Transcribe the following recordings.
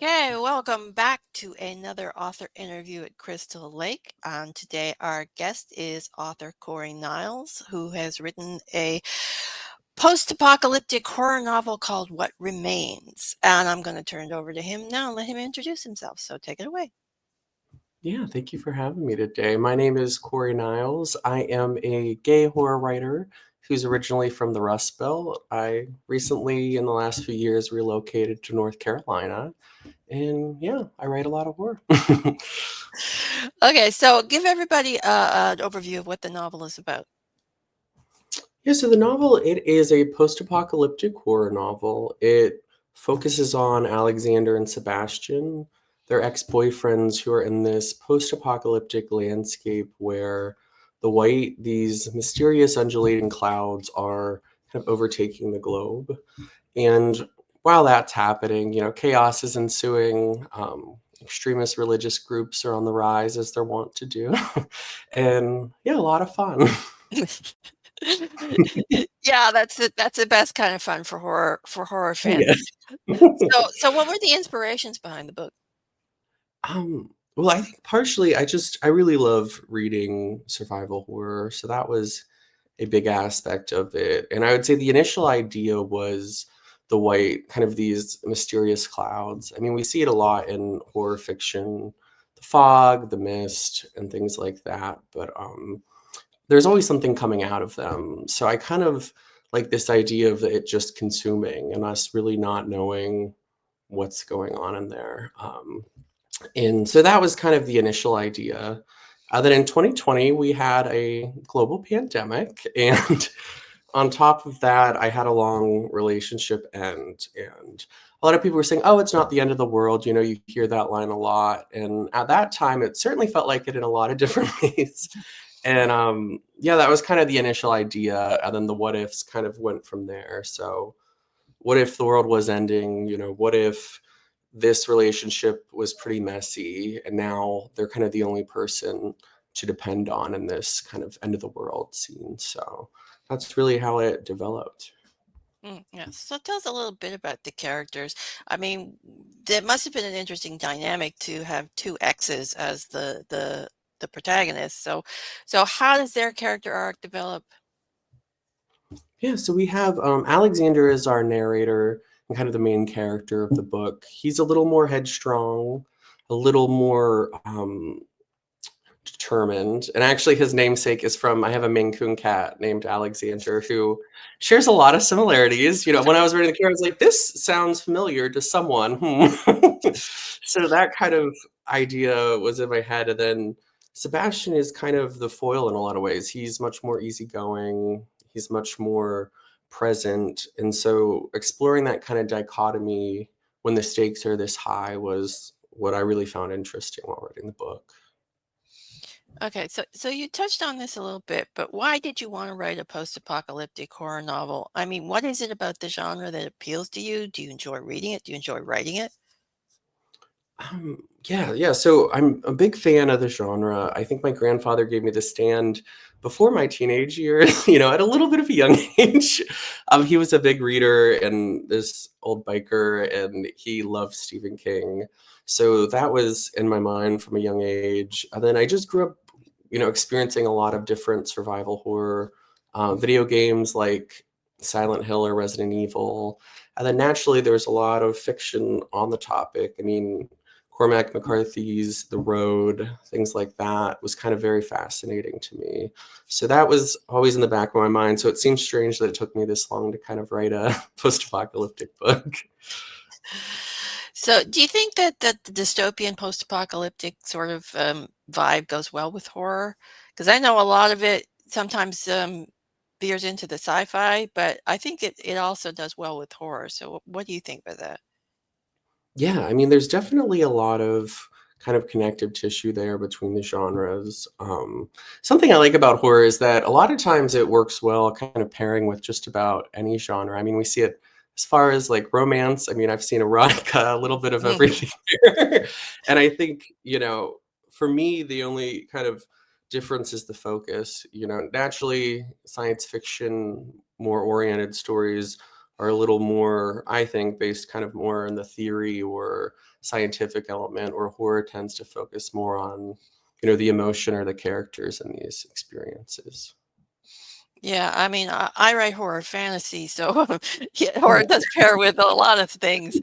Okay, welcome back to another author interview at Crystal Lake. Today, our guest is author Corey Niles, who has written a post-apocalyptic horror novel called What Remains. And I'm going to turn it over to him now and let him introduce himself. So take it away. Yeah, thank you for having me today. My name is Corey Niles. I am a gay horror writer who's originally from the Rust Belt. I recently, in the last few years, relocated to North Carolina. And yeah, I write a lot of horror. Okay, so give everybody an overview of what the novel is about. Yeah, so the novel, it is a post-apocalyptic horror novel. It focuses on Alexander and Sebastian. They're ex-boyfriends who are in this post-apocalyptic landscape where these mysterious undulating clouds are kind of overtaking the globe. And while that's happening, chaos is ensuing. Extremist religious groups are on the rise as they're wont to do. And yeah, a lot of fun. Yeah, that's the best kind of fun for horror Oh, fans. yes. So what were the inspirations behind the book? Well, I think partially I really love reading survival horror, so that was a big aspect of it. And I would say the initial idea was the white, kind of these mysterious clouds. I mean, we see it a lot in horror fiction, the fog, the mist, and things like that. But there's always something coming out of them. So I kind of like this idea of it just consuming and us really not knowing what's going on in there. And so that was kind of the initial idea. Then in 2020, we had a global pandemic. And on top of that, I had a long relationship end. And a lot of people were saying, oh, it's not the end of the world. You hear that line a lot. And at that time, it certainly felt like it in a lot of different ways. And yeah, that was kind of the initial idea. And then the what ifs kind of went from there. So, what if the world was ending? What if this relationship was pretty messy and now they're kind of the only person to depend on in this kind of end of the world scene? So that's really how it developed. Yes. So tell us a little bit about the characters. I mean, there must have been an interesting dynamic to have two exes as the protagonists. So how does their character arc develop? Yeah, so we have Alexander as our narrator and kind of the main character of the book. He's a little more headstrong, a little more determined. And actually, his namesake is from, I have a Maine Coon cat named Alexander who shares a lot of similarities. When I was reading the character, I was like, this sounds familiar to someone. So that kind of idea was in my head. And then Sebastian is kind of the foil in a lot of ways. He's much more easygoing, he's much more present. And so exploring that kind of dichotomy when the stakes are this high was what I really found interesting while writing the book. Okay, so you touched on this a little bit, but why did you want to write a post-apocalyptic horror novel? I mean, what is it about the genre that appeals to you? Do you enjoy reading it? Do you enjoy writing it? Yeah. So I'm a big fan of the genre. I think my grandfather gave me The Stand before my teenage years, at a little bit of a young age. He was a big reader and this old biker, and he loved Stephen King. So that was in my mind from a young age. And then I just grew up, experiencing a lot of different survival horror video games like Silent Hill or Resident Evil. And then naturally, there's a lot of fiction on the topic. I mean, Cormac McCarthy's The Road, things like that was kind of very fascinating to me. So that was always in the back of my mind. So it seems strange that it took me this long to kind of write a post-apocalyptic book. So do you think that the dystopian post-apocalyptic sort of vibe goes well with horror? Because I know a lot of it sometimes veers into the sci-fi, but I think it also does well with horror. So what do you think about that? Yeah, I mean, there's definitely a lot of kind of connective tissue there between the genres. Something I like about horror is that a lot of times it works well kind of pairing with just about any genre. I mean, we see it as far as like romance. I mean, I've seen erotica, a little bit of everything there. And I think, for me, the only kind of difference is the focus. Naturally, science fiction, more oriented stories are a little more, I think, based kind of more in the theory or scientific element, or horror tends to focus more on, the emotion or the characters in these experiences. Yeah, I mean, I write horror fantasy, so yeah, horror does pair with a lot of things.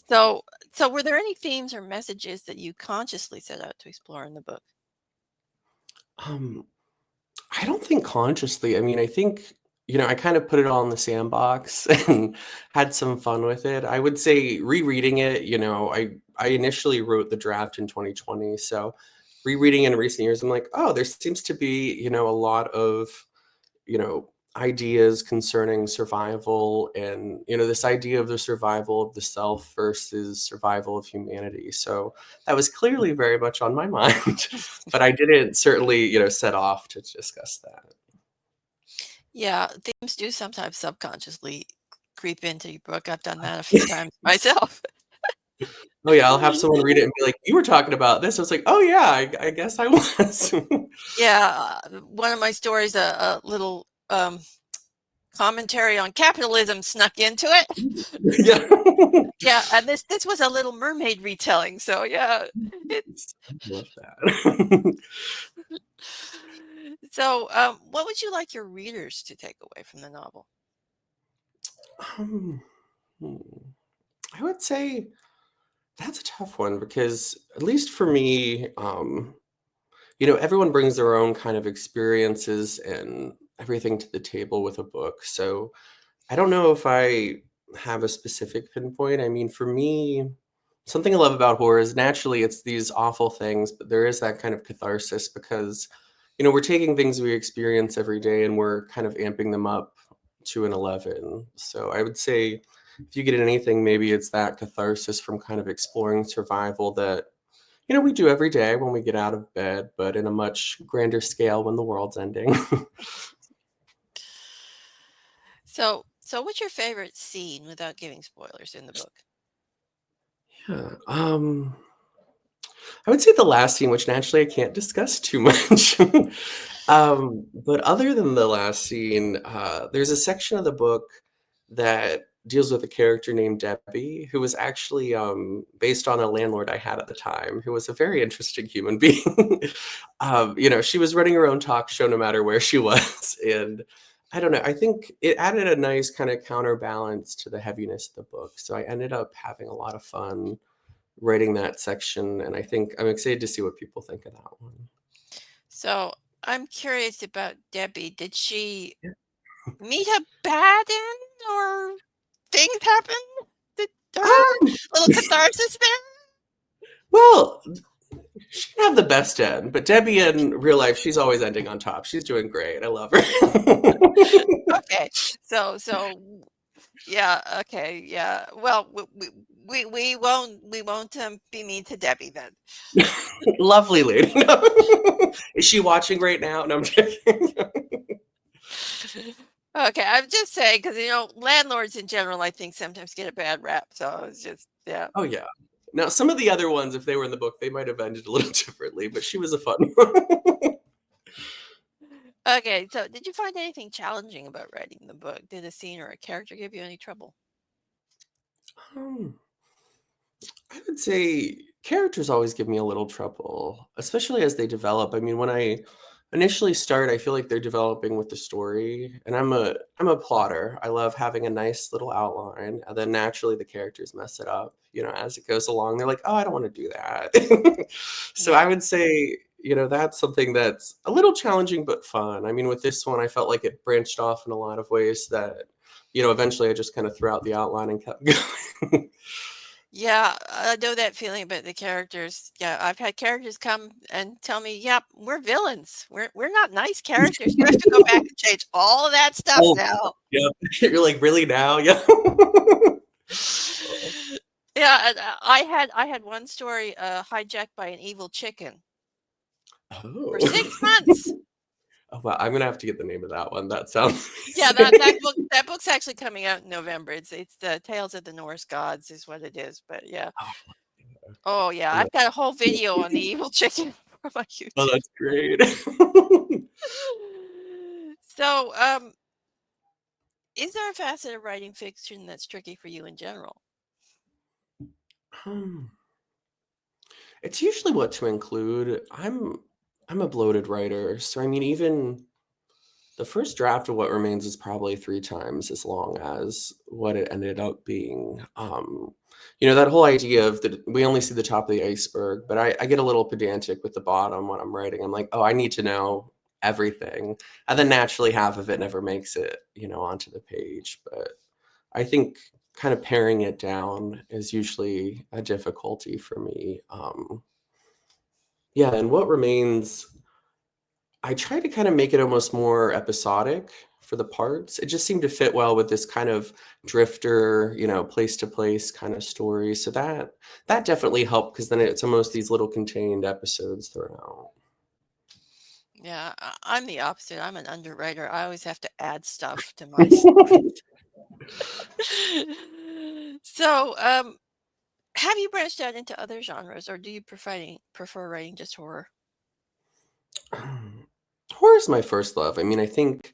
So, so were there any themes or messages that you consciously set out to explore in the book? Um, I don't think consciously. I mean, I think, I kind of put it all in the sandbox and had some fun with it. I would say rereading it, I initially wrote the draft in 2020. So rereading in recent years, I'm like, oh, there seems to be, a lot of, ideas concerning survival and, this idea of the survival of the self versus survival of humanity. So that was clearly very much on my mind, but I didn't certainly, set off to discuss that. Yeah, themes do sometimes subconsciously creep into your book. I've done that a few times myself. Oh, yeah, I'll have someone read it and be like, "You were talking about this." I was like, "Oh, yeah, I guess I was." Yeah, one of my stories, a little commentary on capitalism snuck into it. Yeah. Yeah, and this was a Little Mermaid retelling, so yeah. It I love that. so, what would you like your readers to take away from the novel? Um, hmm, I would say that's a tough one because, at least for me, everyone brings their own kind of experiences and everything to the table with a book. So I don't know if I have a specific pinpoint. I mean, for me, something I love about horror is naturally it's these awful things, but there is that kind of catharsis because, we're taking things we experience every day and we're kind of amping them up to an 11. So I would say if you get anything, maybe it's that catharsis from kind of exploring survival that, we do every day when we get out of bed, but in a much grander scale when the world's ending. So what's your favorite scene without giving spoilers in the book? Yeah. I would say the last scene, which naturally I can't discuss too much. But other than the last scene, there's a section of the book that deals with a character named Debbie, who was actually based on a landlord I had at the time, who was a very interesting human being. She was running her own talk show no matter where she was. And I don't know, I think it added a nice kind of counterbalance to the heaviness of the book. So I ended up having a lot of fun writing that section, and I think I'm excited to see what people think of that one. So I'm curious about Debbie. Did she Yeah. meet a bad end or things happen? Did her Um, little catharsis there? well, she didn't have the best end, but Debbie in real life, she's always ending on top. She's doing great. I love her. Okay. So yeah, okay, yeah. Well, we won't be mean to Debbie then. Lovely lady. Is she watching right now? No, I'm kidding. Okay, I'm just saying because landlords in general, I think sometimes get a bad rap. So it's just yeah. Oh, yeah. Now, some of the other ones, if they were in the book, they might have ended a little differently, but she was a fun one. Okay, so did you find anything challenging about writing the book? Did a scene or a character give you any trouble? Um, I would say characters always give me a little trouble, especially as they develop. I mean, when I initially start, I feel like they're developing with the story, and I'm a plotter. I love having a nice little outline, and then naturally the characters mess it up. As it goes along, they're like, "Oh, I don't want to do that." So I Yeah. would say, that's something that's a little challenging but fun. I mean, with this one, I felt like it branched off in a lot of ways that, eventually I just kind of threw out the outline and kept going. Yeah, I know that feeling about the characters. Yeah, I've had characters come and tell me, "Yep, we're villains. We're not nice characters. You have to go back and change all of that stuff Oh, now." yeah. You're like, "Really now?" Yeah. Yeah, and I had one story hijacked by an evil chicken for Oh. 6 months. Oh, wow, I'm gonna have to get the name of that one. That sounds Yeah, that amazing. that book's actually coming out in November. It's the Tales of the Norse Gods is what it is. But yeah. Oh, Oh yeah, I'm gonna I've got a whole video on the evil chicken for my oh, YouTube. that's great. So Is there a facet of writing fiction that's tricky for you in general? Um, it's usually what to include. I'm a bloated writer, so I mean, even the first draft of What Remains is probably 3 times as long as what it ended up being. That whole idea of that we only see the top of the iceberg, but I get a little pedantic with the bottom when I'm writing. I'm like, "Oh, I need to know everything." And then naturally half of it never makes it, onto the page. But I think kind of paring it down is usually a difficulty for me. Yeah, and What Remains I try to kind of make it almost more episodic for the parts. It just seemed to fit well with this kind of drifter, place to place kind of story. So that definitely helped because then it's almost these little contained episodes throughout. Yeah, I'm the opposite. I'm an underwriter. I always have to add stuff to my story. So, have you branched out into other genres, or do you prefer writing just horror? Horror is my first love. I mean, I think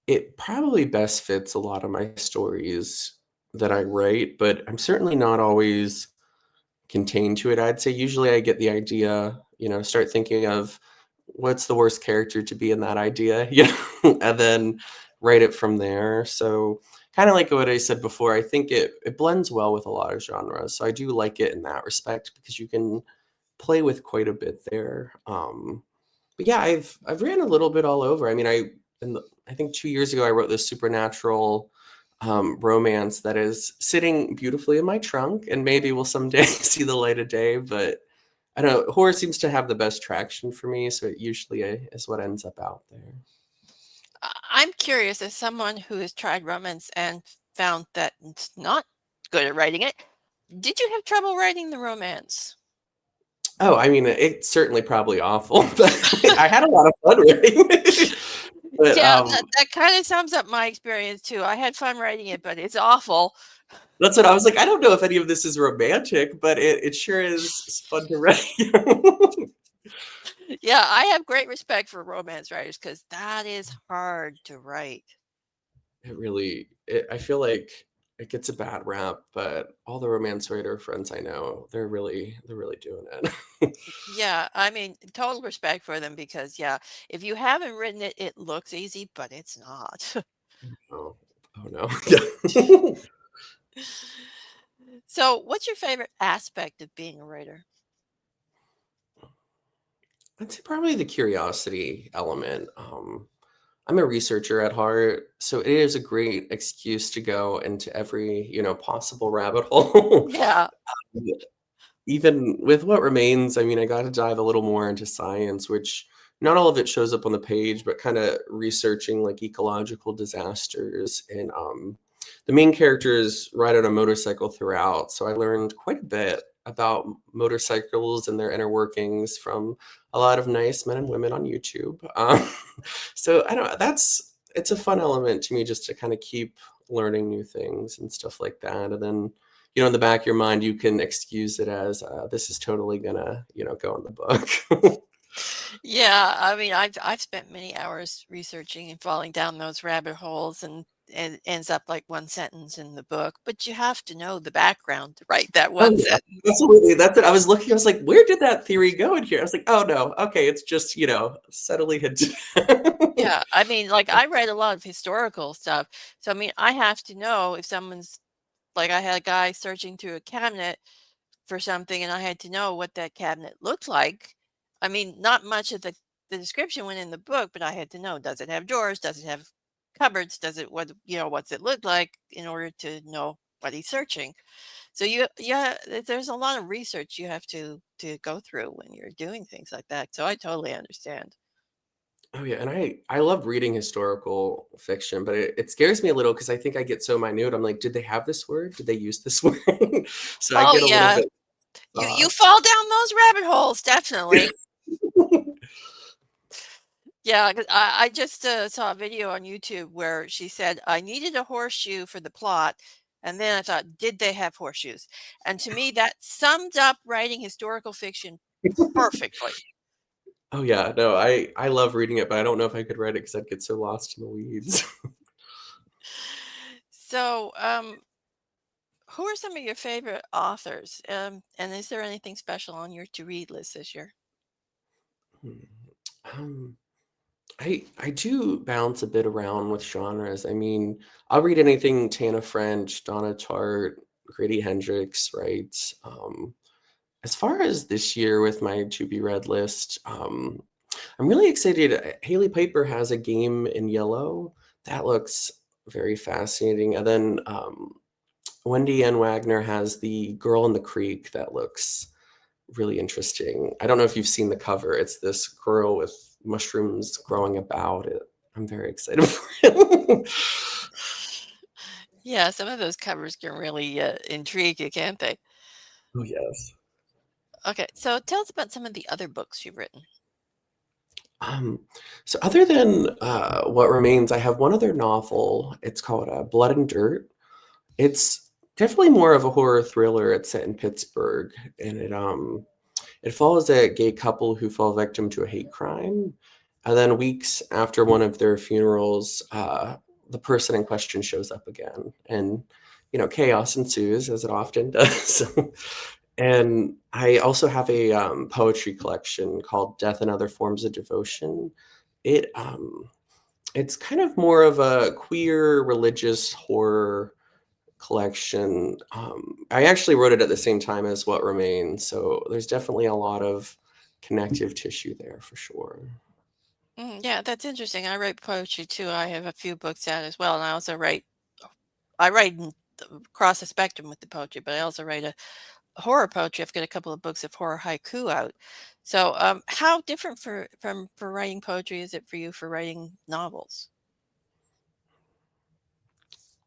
it probably best fits a lot of my stories that I write, but I'm certainly not always contained to it. I'd say usually I get the idea, start thinking of what's the worst character to be in that idea, and then write it from there. So kind of like what I said before, I think it blends well with a lot of genres. So I do like it in that respect because you can play with quite a bit there. But yeah, I've written a little bit all over. I mean, I think 2 years ago I wrote this supernatural romance that is sitting beautifully in my trunk and maybe will someday see the light of day. But I don't know, horror seems to have the best traction for me, so it usually is what ends up out there. I'm curious, as someone who has tried romance and found that it's not good at writing it, did you have trouble writing the romance? Oh, I mean, it's certainly probably awful, but I had a lot of fun writing it. But Yeah, that kind of sums up my experience too. I had fun writing it, but it's awful. that's what I was like. I don't know if any of this is romantic, but it sure is fun to write. Yeah, I have great respect for romance writers because that is hard to write. I feel like it gets a bad rap, but all the romance writer friends I know, they're really doing it. Yeah, I mean, total respect for them because, yeah, if you haven't written it, it looks easy, but it's not. Oh, oh no. Yeah. So, what's your favorite aspect of being a writer? I'd say probably the curiosity element. I'm a researcher at heart, so it is a great excuse to go into every, possible rabbit hole. Yeah. Even with What Remains, I mean, I got to dive a little more into science, which not all of it shows up on the page, but kind of researching like ecological disasters. And the main characters ride on a motorcycle throughout. So I learned quite a bit about motorcycles and their inner workings from a lot of nice men and women on YouTube. So I don't know, it's a fun element to me just to kind of keep learning new things and stuff like that. And then in the back of your mind, you can excuse it as this is totally gonna, go in the book. Yeah, I mean, I've spent many hours researching and falling down those rabbit holes, and it ends up like one sentence in the book, but you have to know the background to write that Oh one yeah, sentence. absolutely. That's it. I was looking. I was like, where did that theory go in here? I was like, oh no, okay, it's just subtly hinted. Yeah, I mean, like I read a lot of historical stuff, so I mean, I have to know if someone's like I had a guy searching through a cabinet for something, and I had to know what that cabinet looked like. I mean, not much of the description went in the book, but I had to know, does it have drawers? Does it have cupboards? Does it what's it look like in order to know what he's searching? So yeah, there's a lot of research you have to go through when you're doing things like that. So I totally understand. Oh yeah, and I love reading historical fiction, but it scares me a little because I think I get so minute. I'm like, did they have this word? Did they use this word? So I Oh get a little yeah, bit you off. fall down those rabbit holes, definitely. Yeah, 'cause I just saw a video on YouTube where she said, I needed a horseshoe for the plot. And then I thought, did they have horseshoes? And to me, that summed up writing historical fiction perfectly. Oh yeah, no, I love reading it, but I don't know if I could write it because I'd get so lost in the weeds. So, who are some of your favorite authors? And is there anything special on your to read list this year? Hmm. Um, I do bounce a bit around with genres. I mean, I'll read anything Tana French, Donna Tartt, Grady Hendrix, right? As far as this year with my to be read list, I'm really excited. Haley Piper has a game in yellow that looks very fascinating, and then Wendy Ann Wagner has the Girl in the Creek that looks really interesting. I don't know if you've seen the cover. It's this girl with mushrooms growing about it. I'm very excited for it. Yeah, some of those covers can really intrigue you, can't they? Oh, yes. Okay, so tell us about some of the other books you've written. Um, so other than What Remains, I have one other novel. It's called Blood and Dirt. It's definitely more of a horror thriller. It's set in Pittsburgh, and it follows a gay couple who fall victim to a hate crime. And then weeks after one of their funerals, the person in question shows up again. And, chaos ensues, as it often does. And I also have a poetry collection called Death and Other Forms of Devotion. It it's kind of more of a queer religious horror collection. I actually wrote it at the same time as What Remains, so there's definitely a lot of connective tissue there for sure. Yeah, that's interesting. I write poetry too. I have a few books out as well, and I also write. I write across the spectrum with the poetry, but I also write a horror poetry. I've got a couple of books of horror haiku out. So, how different for writing poetry is it for you for writing novels?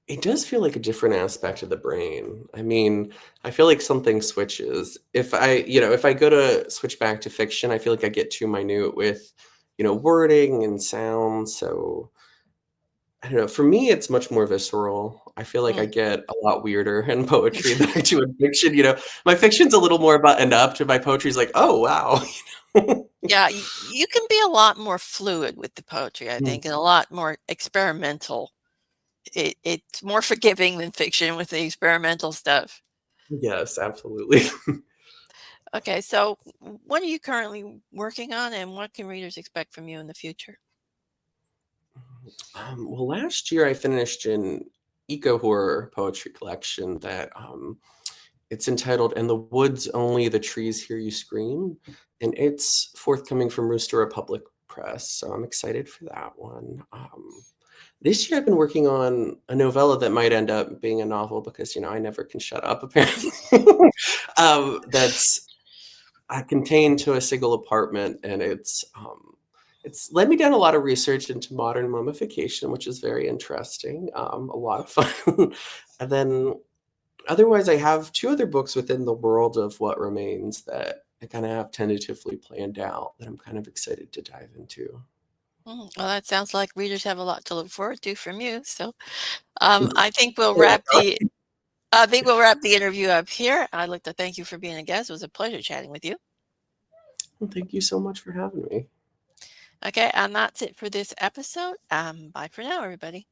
It does feel like a different aspect of the brain. I mean, I feel like something switches. If I go to switch back to fiction, I feel like I get too minute with, wording and sound. So I don't know. For me, it's much more visceral. I feel like I Mm. get a lot weirder in poetry than I do in fiction. My fiction's a little more buttoned up, to my poetry's like, oh wow. Yeah, you can be a lot more fluid with the poetry, I think, and a lot more experimental. It's more forgiving than fiction with the experimental stuff. Yes, absolutely. Okay, so what are you currently working on, and what can readers expect from you in the future? Well, last year I finished an eco horror poetry collection that it's entitled "In the Woods Only the Trees Hear You Scream," and it's forthcoming from Rooster Republic Press. So I'm excited for that one. This year I've been working on a novella that might end up being a novel because I never can shut up apparently. That's contained to a single apartment, and it's led me down a lot of research into modern mummification, which is very interesting. A lot of fun, and then otherwise, I have two other books within the world of What Remains that I kind of have tentatively planned out that I'm kind of excited to dive into. Well, that sounds like readers have a lot to look forward to from you. So, Mhm. I think we'll Yeah. wrap the I think we'll wrap the interview up here. I'd like to thank you for being a guest. It was a pleasure chatting with you. Well, thank you so much for having me. Okay, and that's it for this episode. Bye for now, everybody.